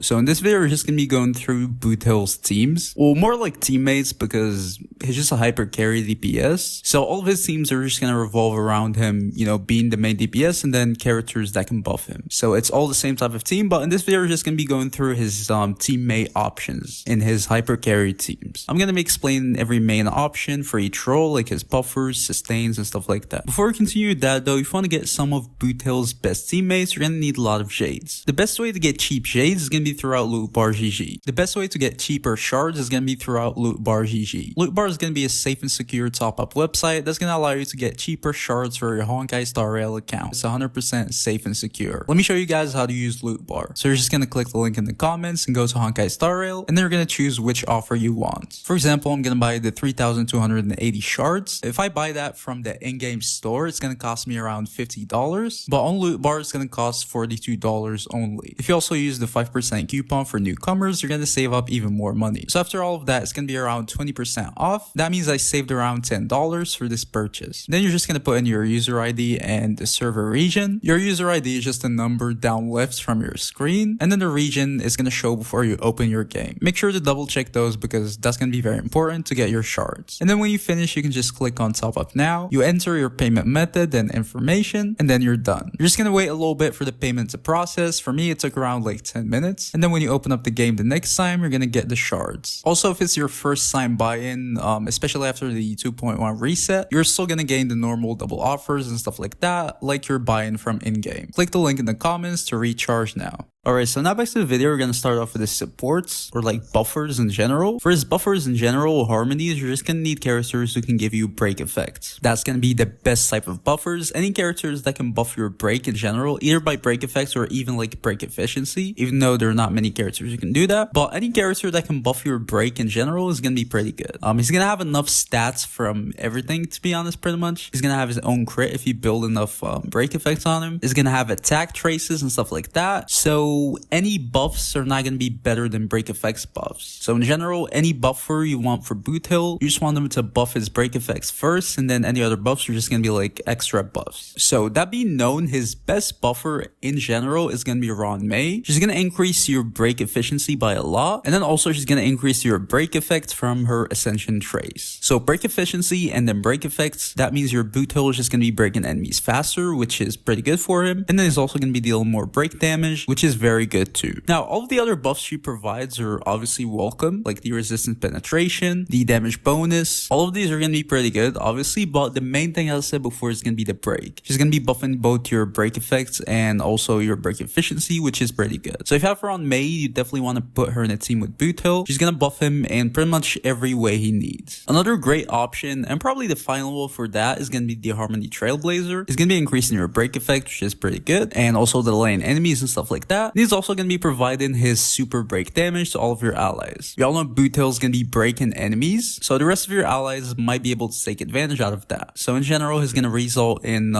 So in this video, we're just going to be going through Boothill's teams. Well, more like teammates because he's just a hyper carry DPS. So all of his teams are just going to revolve around him, you know, being the main DPS and then characters that can buff him. So it's all the same type of team, but in this video, we're just going to be going through his teammate options in his hyper carry teams. I'm going to be explaining every main option for each role, like his buffers, sustains, and stuff like that. Before we continue with that though, if you want to get some of Boothill's best teammates, you're going to need a lot of Jades. The best way to get cheap Jades is going to be throughout lootbar GG. The best way to get cheaper shards is going to be throughout lootbar GG. Lootbar is going to be a safe and secure top-up website that's going to allow you to get cheaper shards for your Honkai Star Rail account. It's 100% safe and secure. Let me show you guys how to use lootbar. So you're just going to click the link in the comments and go to Honkai Star Rail, and then you're going to choose which offer you want. For example, I'm going to buy the 3,280 shards. If I buy that from the in-game store, it's going to cost me around $50, but on lootbar it's going to cost $42 only. If you also use the 5% coupon for newcomers, you're going to save up even more money. So after all of that, it's going to be around 20% off. That means I saved around $10 for this purchase. Then you're just going to put in your user ID and the server region. Your user ID is just a number down left from your screen, and then the region is going to show before you open your game. Make sure to double check those because that's going to be very important to get your shards. And then when you finish, you can just click on top up now. You enter your payment method and information, and then you're done. You're just going to wait a little bit for the payment to process. For me, it took around like 10 minutes. And then when you open up the game the next time, you're going to get the shards. Also, if it's your first time buy-in, especially after the 2.1 reset, you're still going to gain the normal double offers and stuff like that, like you're buying from in-game. Click the link in the comments to recharge now. Alright, so now back to the video. We're going to start off with his supports, or like buffers in general. For his buffers in general, harmonies, you're just going to need characters who can give you break effects. That's going to be the best type of buffers. Any characters that can buff your break in general, either by break effects or even like break efficiency, even though there are not many characters who can do that. But any character that can buff your break in general is going to be pretty good. He's going to have enough stats from everything, to be honest, pretty much. He's going to have his own crit if you build enough break effects on him. He's going to have attack traces and stuff like that. So any buffs are not going to be better than break effects buffs. So in general, any buffer you want for Boothill, you just want them to buff his break effects first, and then any other buffs are just going to be like extra buffs. So that being known, his best buffer in general is going to be Ron May. She's going to increase your break efficiency by a lot, and then also she's going to increase your break effects from her ascension trace. So break efficiency and then break effects, that means your Boothill is just going to be breaking enemies faster, which is pretty good for him, and then he's also going to be dealing more break damage, which is very good too. Now, all of the other buffs she provides are obviously welcome, like the resistance penetration, the damage bonus. All of these are going to be pretty good, obviously, but the main thing, as I said before, is going to be the break. She's going to be buffing both your break effects and also your break efficiency, which is pretty good. So if you have her on May, you definitely want to put her in a team with Boothill. She's going to buff him in pretty much every way he needs. Another great option, and probably the final one for that, is going to be the Harmony Trailblazer. It's going to be increasing your break effect, which is pretty good, and also delaying enemies and stuff like that. And he's also going to be providing his super break damage to all of your allies. Y'all know Boothill is going to be breaking enemies, so the rest of your allies might be able to take advantage out of that. So in general, he's going to result in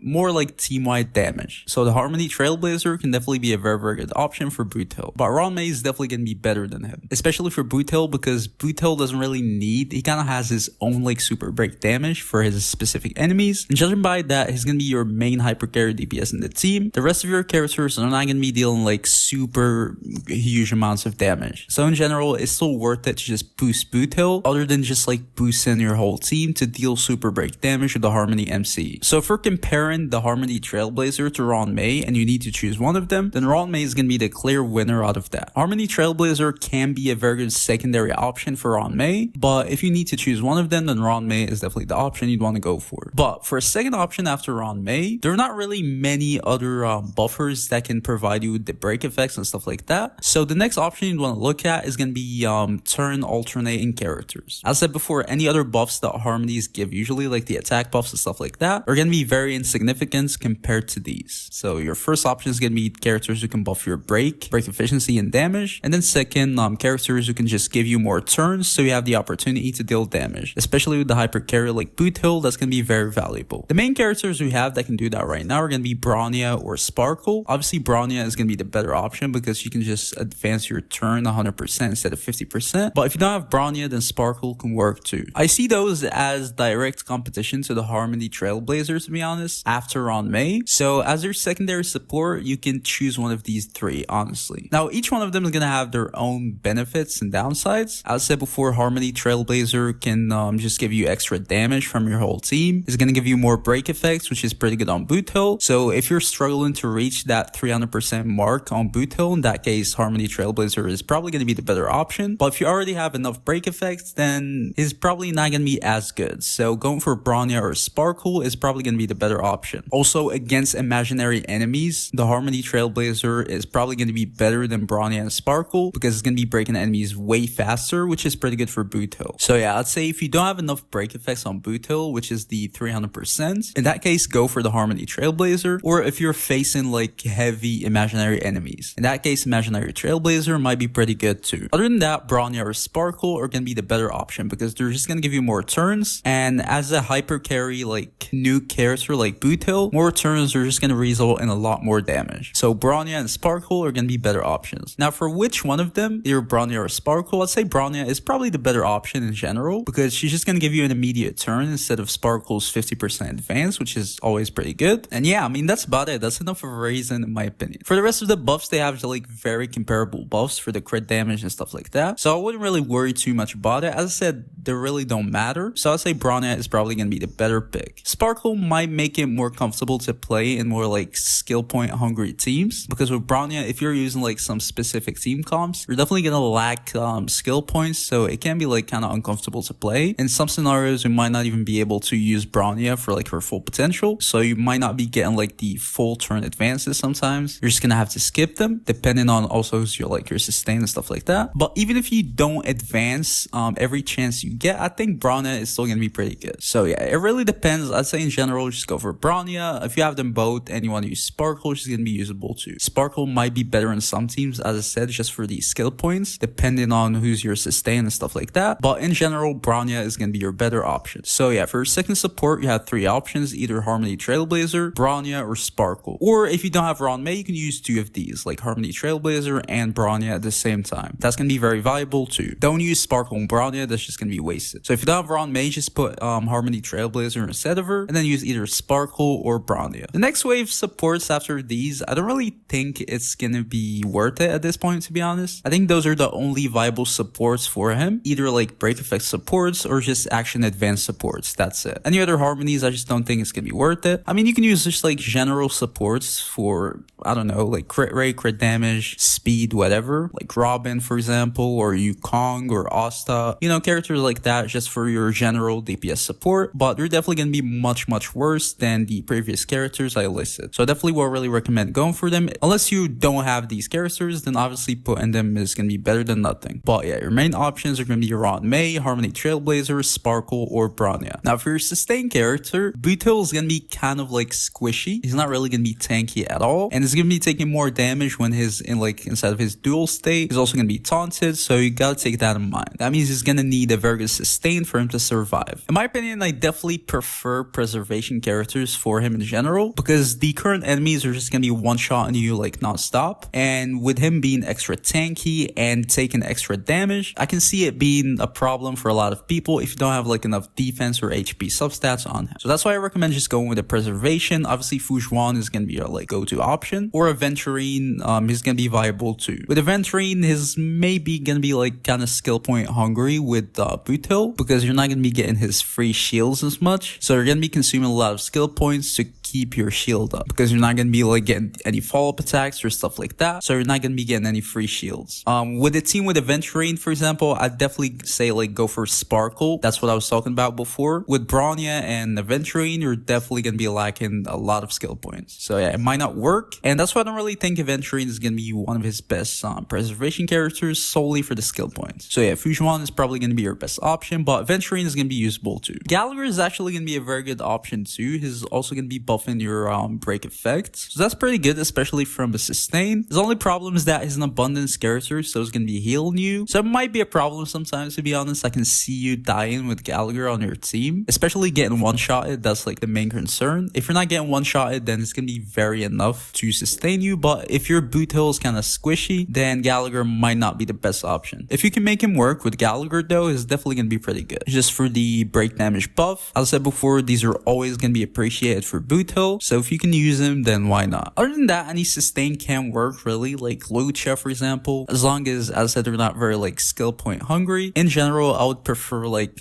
more like team-wide damage. So the Harmony Trailblazer can definitely be a very, very good option for Boothill. But Ron May is definitely going to be better than him, especially for Boothill, because Boothill doesn't really need, he kind of has his own like super break damage for his specific enemies. And judging by that, he's going to be your main hyper carry DPS in the team. The rest of your characters are not going to be dealing like super huge amounts of damage. So in general, it's still worth it to just boost Boothill, other than just like boosting your whole team to deal super break damage with the Harmony MC. So if we're comparing the Harmony Trailblazer to Ron May and you need to choose one of them, then Ron May is going to be the clear winner out of that. Harmony Trailblazer can be a very good secondary option for Ron May, but if you need to choose one of them, then Ron May is definitely the option you'd want to go for. But for a second option after Ron May, there are not really many other buffers that can provide you with the break effects and stuff like that. So the next option you'd want to look at is going to be turn alternating characters. As I said before, any other buffs that harmonies give, usually like the attack buffs and stuff like that, are going to be very insignificant compared to these. So your first option is going to be characters who can buff your break efficiency and damage, and then second, characters who can just give you more turns so you have the opportunity to deal damage, especially with the hyper carry like Boothill. That's going to be very valuable. The main characters we have that can do that right now are going to be Bronya or Sparkle. Obviously Bronya is going to be the better option because you can just advance your turn 100% instead of 50%. But if you don't have Bronya, then Sparkle can work too. I see those as direct competition to the Harmony Trailblazer, to be honest, after on May. So as your secondary support, you can choose one of these three, honestly. Now, each one of them is going to have their own benefits and downsides. As I said before, Harmony Trailblazer can just give you extra damage from your whole team. It's going to give you more break effects, which is pretty good on Boothill. So if you're struggling to reach that 300% mark on Boothill, in that case, Harmony Trailblazer is probably going to be the better option. But if you already have enough break effects, then it's probably not going to be as good. So going for Bronya or Sparkle is probably going to be the better option. Also, against imaginary enemies, the Harmony Trailblazer is probably going to be better than Bronya and Sparkle because it's going to be breaking enemies way faster, which is pretty good for Boothill. So yeah, I'd say if you don't have enough break effects on Boothill, which is the 300%, in that case, go for the Harmony Trailblazer. Or if you're facing like heavy imaginary enemies, in that case, Imaginary Trailblazer might be pretty good too. Other than that, Bronya or Sparkle are going to be the better option because they're just going to give you more turns. And as a hyper carry, like new character like Boothill, more turns are just going to result in a lot more damage. So Bronya and Sparkle are going to be better options. Now for which one of them, either Bronya or Sparkle, I'd say Bronya is probably the better option in general because she's just going to give you an immediate turn instead of Sparkle's 50% advance, which is always pretty good. And yeah, I mean, that's about it. That's enough of a reason in my opinion. For the rest of the buffs, they have like very comparable buffs for the crit damage and stuff like that. So I wouldn't really worry too much about it. As I said, they really don't matter. So I'd say Bronya is probably going to be the better pick. Sparkle might make it more comfortable to play in more like skill point hungry teams because with Bronya, if you're using like some specific team comps, you're definitely going to lack skill points. So it can be like kind of uncomfortable to play. In some scenarios, you might not even be able to use Bronya for like her full potential. So you might not be getting like the full turn advances sometimes. You're just going to have to skip them depending on also your sustain and stuff like that. But even if you don't advance every chance you get, I think Bronya is still going to be pretty good. So yeah, it really depends. I'd say in general, just go for Bronya. If you have them both and you want to use Sparkle, she's going to be usable too. Sparkle might be better in some teams, as I said, just for the skill points, depending on who's your sustain and stuff like that. But in general, Bronya is going to be your better option. So yeah, for second support, you have three options, either Harmony Trailblazer, Bronya, or Sparkle. Or if you don't have Ron May, you can use two of these, like Harmony Trailblazer and Bronya at the same time. That's going to be very valuable too. Don't use Sparkle and Bronya, that's just going to be wasted. So if you don't have Ron May, just put Harmony Trailblazer instead of her, and then use either Sparkle or Bronya. The next wave supports after these, I don't really think it's going to be worth it at this point, to be honest. I think those are the only viable supports for him, either like break effect supports or just action advanced supports. That's it. Any other harmonies, I just don't think it's going to be worth it. I mean, you can use just like general supports for, I don't know, like crit rate, crit damage, speed, whatever, like Robin, for example, or Yukong or Asta, you know, characters like that just for your general DPS support, but they're definitely going to be much worse than the previous characters I listed. So I definitely won't really recommend going for them. Unless you don't have these characters, then obviously putting them is going to be better than nothing. But yeah, your main options are going to be Ron May, Harmony Trailblazer, Sparkle, or Bronya. Now for your sustain character, Boothill is going to be kind of like squishy. He's not really going to be tanky at all, and he's going to be taking more damage when he's in like inside of his dual state. He's also going to be taunted, so you gotta take that in mind. That means he's going to need a very good sustain for him to survive. In my opinion, I definitely prefer preservation characters for him in general because the current enemies are just going to be one-shotting you like non-stop, and with him being extra tanky and taking extra damage, I can see it being a problem for a lot of people if you don't have like enough defense or HP substats on him. So that's why I recommend just going with a preservation. Obviously, Fujuan is going to be your like go-to option, or Aventurine is going to be viable too. With Aventurine, his maybe going to be like kind of skill point hungry with Boothill because you're not going to be getting his free shields as much, so you're going to be consuming a lot of skill points to keep your shield up because you're not going to be like getting any follow-up attacks or stuff like that, so you're not going to be getting any free shields. With a team with Aventurine, for example, I'd definitely say like go for Sparkle. That's what I was talking about before. With Bronya and Aventurine, you're definitely going to be lacking a lot of skill points, so yeah, it might not work, and that's why I don't really think Aventurine is going to be one of his best preservation characters solely for the skill points. So yeah, Fujuan is probably going to be your best option, but Aventurine is going to be usable too. Gallagher is actually going to be a very good option too. He's also going to be buff buffing your break effects. So that's pretty good, especially from a sustain. His only problem is that he's an abundance character, so it's gonna be healing you. So it might be a problem sometimes, to be honest. I can see you dying with Gallagher on your team, especially getting one-shotted. That's like the main concern. If you're not getting one-shotted, then it's gonna be very enough to sustain you. But if your Boothill is kind of squishy, then Gallagher might not be the best option. If you can make him work with Gallagher though, it's definitely gonna be pretty good. Just for the break damage buff, as I said before, these are always gonna be appreciated for Boothill. So if you can use him, then why not? Other than that, any sustain can work really, like Lucha for example, as long as I said they're not very like skill point hungry. In general, I would prefer like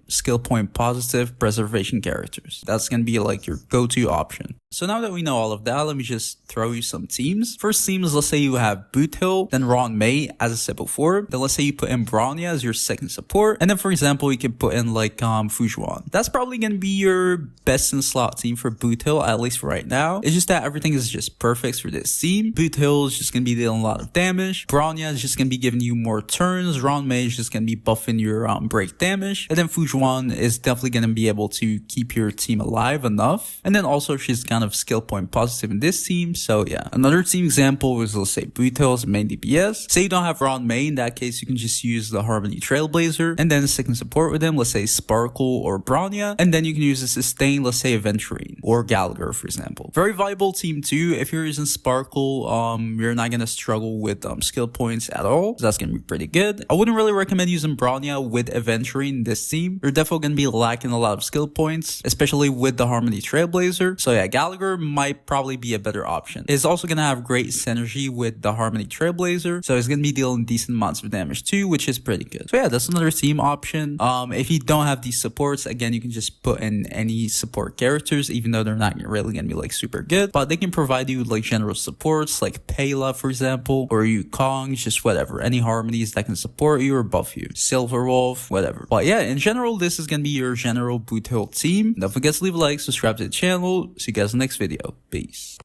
skill point positive preservation characters. That's gonna be like your go-to option. So now that we know all of that, let me just throw you some teams. First team is, let's say you have Boothill, then Ron May, as I said before. Then let's say you put in Bronya as your second support. And then for example, you can put in like Fujuan. That's probably going to be your best in slot team for Boothill, at least for right now. It's just that everything is just perfect for this team. Boothill is just going to be dealing a lot of damage. Bronya is just going to be giving you more turns. Ron May is just going to be buffing your break damage. And then Fujuan is definitely going to be able to keep your team alive enough. And then also she's kind of skill point positive in this team. So yeah, another team example is, let's say Boothill's main DPS. Say you don't have Ron May, in that case you can just use the Harmony Trailblazer and then a second support with him, let's say Sparkle or Bronya, and then you can use a sustain, let's say Aventurine or Gallagher for example. Very viable team too. If you're using Sparkle, you're not gonna struggle with skill points at all, so that's gonna be pretty good. I wouldn't really recommend using Bronya with Aventurine in this team. You're definitely gonna be lacking a lot of skill points, especially with the Harmony Trailblazer. So yeah, Gallagher might probably be a better option. It's also gonna have great synergy with the Harmony Trailblazer, so it's gonna be dealing decent amounts of damage too, which is pretty good. So yeah, that's another team option. If you don't have these supports, again, you can just put in any support characters, even though they're not really gonna be like super good, but they can provide you like general supports like Pela for example, or Yukong, just whatever, any harmonies that can support you or buff you, Silverwolf, whatever. But yeah, in general, this is gonna be your general Boothill team. Don't forget to leave a like, subscribe to the channel. See you guys in the next video. Peace.